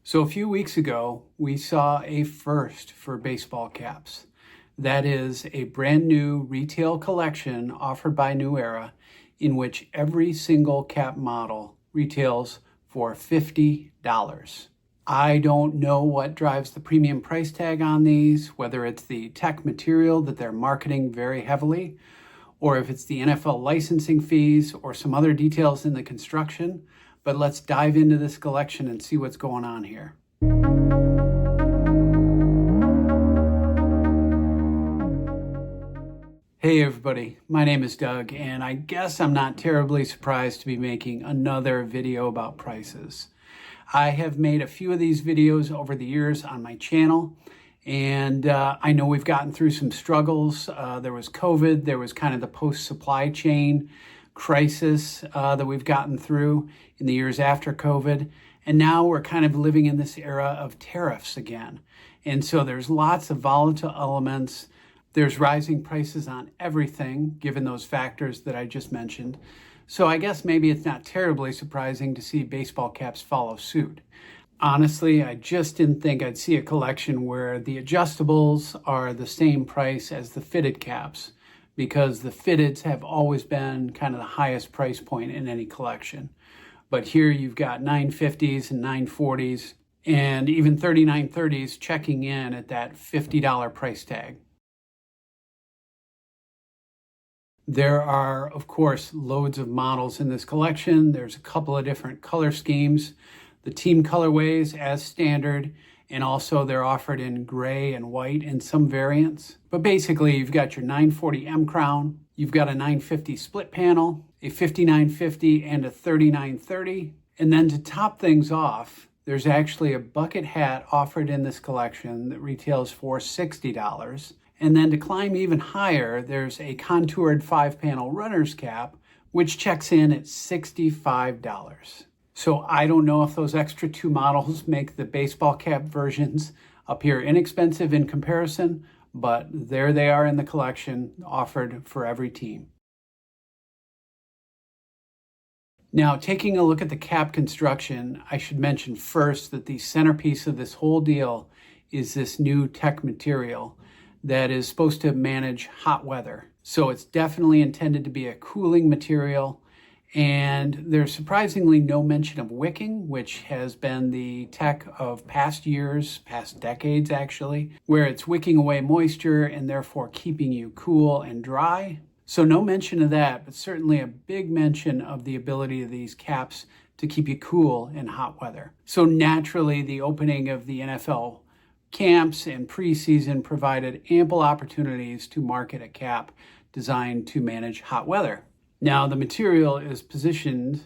So a few weeks ago, we saw a first for baseball caps. That is a brand new retail collection offered by New Era in which every single cap model retails for $50. I don't know what drives the premium price tag on these, whether it's the tech material that they're marketing very heavily, or if it's the NFL licensing fees or some other details in the construction. But let's dive into this collection and see what's going on here. Hey everybody, my name is Doug, and I guess I'm not terribly surprised to be making another video about prices. I have made a few of these videos over the years on my channel, and I know we've gotten through some struggles. There was COVID, there was kind of the post-supply chain crisis that we've gotten through in the years after COVID. And now we're kind of living in this era of tariffs again. And so there's lots of volatile elements. There's rising prices on everything, given those factors that I just mentioned. So I guess maybe it's not terribly surprising to see baseball caps follow suit. Honestly, I just didn't think I'd see a collection where the adjustables are the same price as the fitted caps, because the fitteds have always been kind of the highest price point in any collection. But here you've got 950s and 940s and even 3930s checking in at that $50 price tag. There are, of course, loads of models in this collection. There's a couple of different color schemes. The team colorways as standard, and also they're offered in gray and white in some variants. But basically, you've got your 940 M crown, you've got a 950 split panel, a 5950 and a 3930. And then to top things off, there's actually a bucket hat offered in this collection that retails for $60. And then to climb even higher, there's a contoured 5-panel runner's cap, which checks in at $65. So I don't know if those extra two models make the baseball cap versions appear inexpensive in comparison, but there they are in the collection, offered for every team. Now, taking a look at the cap construction, I should mention first that the centerpiece of this whole deal is this new tech material that is supposed to manage hot weather. So it's definitely intended to be a cooling material. And there's surprisingly no mention of wicking, which has been the tech of past years, past decades actually, where it's wicking away moisture and therefore keeping you cool and dry. So no mention of that, but certainly a big mention of the ability of these caps to keep you cool in hot weather. So naturally, the opening of the NFL camps and preseason provided ample opportunities to market a cap designed to manage hot weather. Now, the material is positioned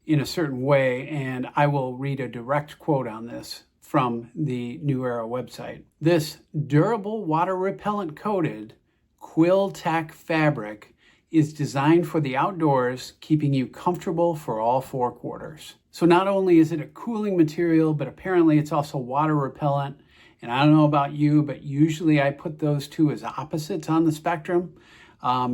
in a certain way, and I will read a direct quote on this from the New Era website. This durable, water-repellent coated Quill Tech fabric is designed for the outdoors, keeping you comfortable for all four quarters. So not only is it a cooling material, but apparently it's also water-repellent. And I don't know about you, but usually I put those two as opposites on the spectrum.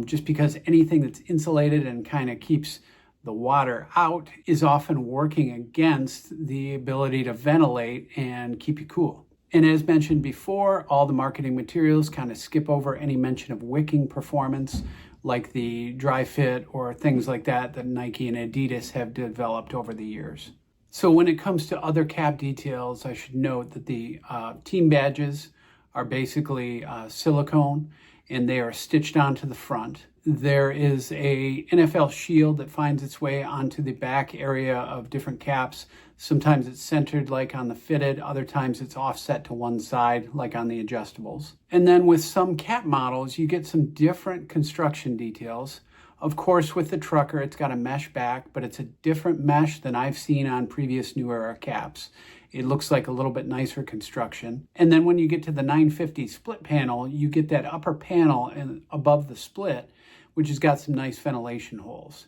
Just because anything that's insulated and kind of keeps the water out is often working against the ability to ventilate and keep you cool. And as mentioned before, all the marketing materials kind of skip over any mention of wicking performance, like the dry fit or things like that that Nike and Adidas have developed over the years. So when it comes to other cap details, I should note that the team badges are basically silicone, and they are stitched onto the front. There is a NFL shield that finds its way onto the back area of different caps. Sometimes it's centered like on the fitted, other times it's offset to one side like on the adjustables. And then with some cap models, you get some different construction details. Of course, with the trucker, it's got a mesh back, but it's a different mesh than I've seen on previous New Era caps. It looks like a little bit nicer construction. And then when you get to the 950 split panel, you get that upper panel above the split, which has got some nice ventilation holes.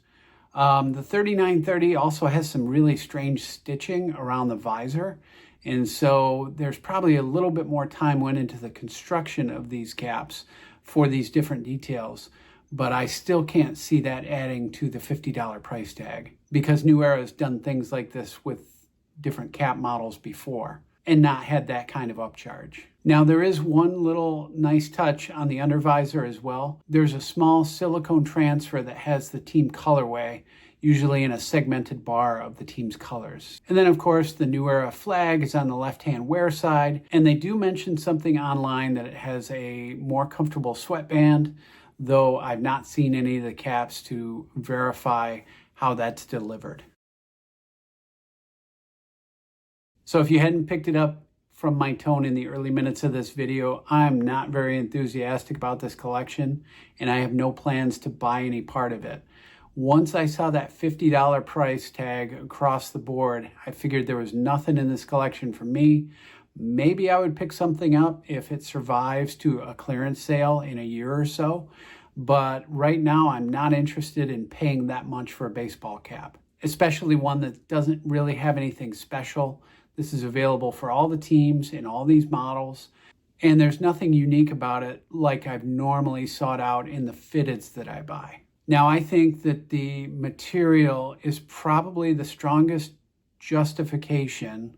The 3930 also has some really strange stitching around the visor. And so there's probably a little bit more time went into the construction of these caps for these different details. But I still can't see that adding to the $50 price tag, because New Era has done things like this with different cap models before and not had that kind of upcharge. Now, there is one little nice touch on the undervisor as well. There's a small silicone transfer that has the team colorway, usually in a segmented bar of the team's colors. And then, of course, the New Era flag is on the left-hand wear side, and they do mention something online that it has a more comfortable sweatband, though I've not seen any of the caps to verify how that's delivered. So if you hadn't picked it up from my tone in the early minutes of this video, I'm not very enthusiastic about this collection, and I have no plans to buy any part of it. Once I saw that $50 price tag across the board, I figured there was nothing in this collection for me. Maybe I would pick something up if it survives to a clearance sale in a year or so, but right now I'm not interested in paying that much for a baseball cap, especially one that doesn't really have anything special. This is available for all the teams in all these models, and there's nothing unique about it like I've normally sought out in the fitteds that I buy. Now, I think that the material is probably the strongest justification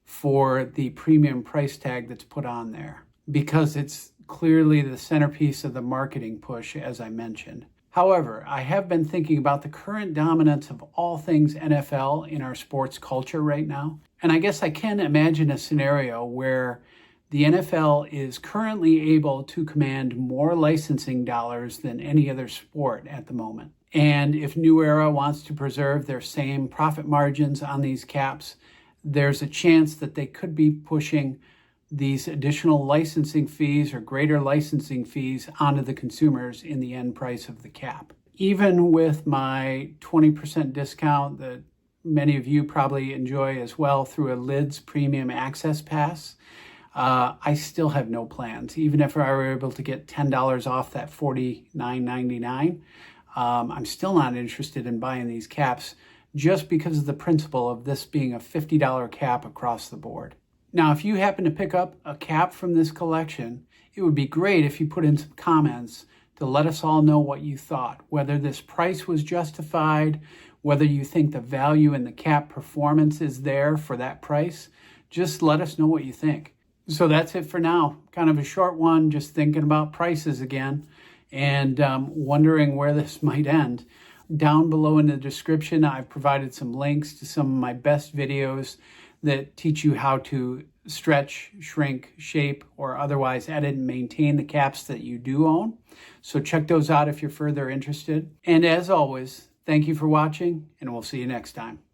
for the premium price tag that's put on there, because it's clearly the centerpiece of the marketing push, as I mentioned. However, I have been thinking about the current dominance of all things NFL in our sports culture right now. And I guess I can imagine a scenario where the NFL is currently able to command more licensing dollars than any other sport at the moment. And if New Era wants to preserve their same profit margins on these caps, there's a chance that they could be pushing these additional licensing fees or greater licensing fees onto the consumers in the end price of the cap. Even with my 20% discount that many of you probably enjoy as well through a Lids Premium Access Pass, I still have no plans. Even if I were able to get $10 off that $49.99, I'm still not interested in buying these caps just because of the principle of this being a $50 cap across the board. Now, if you happen to pick up a cap from this collection, it would be great if you put in some comments to let us all know what you thought, whether this price was justified, whether you think the value in the cap performance is there for that price. Just let us know what you think. So that's it for now. Kind of a short one, just thinking about prices again and wondering where this might end. Down below in the description, I've provided some links to some of my best videos that teach you how to stretch, shrink, shape, or otherwise edit and maintain the caps that you do own. So check those out if you're further interested. And as always, thank you for watching, and we'll see you next time.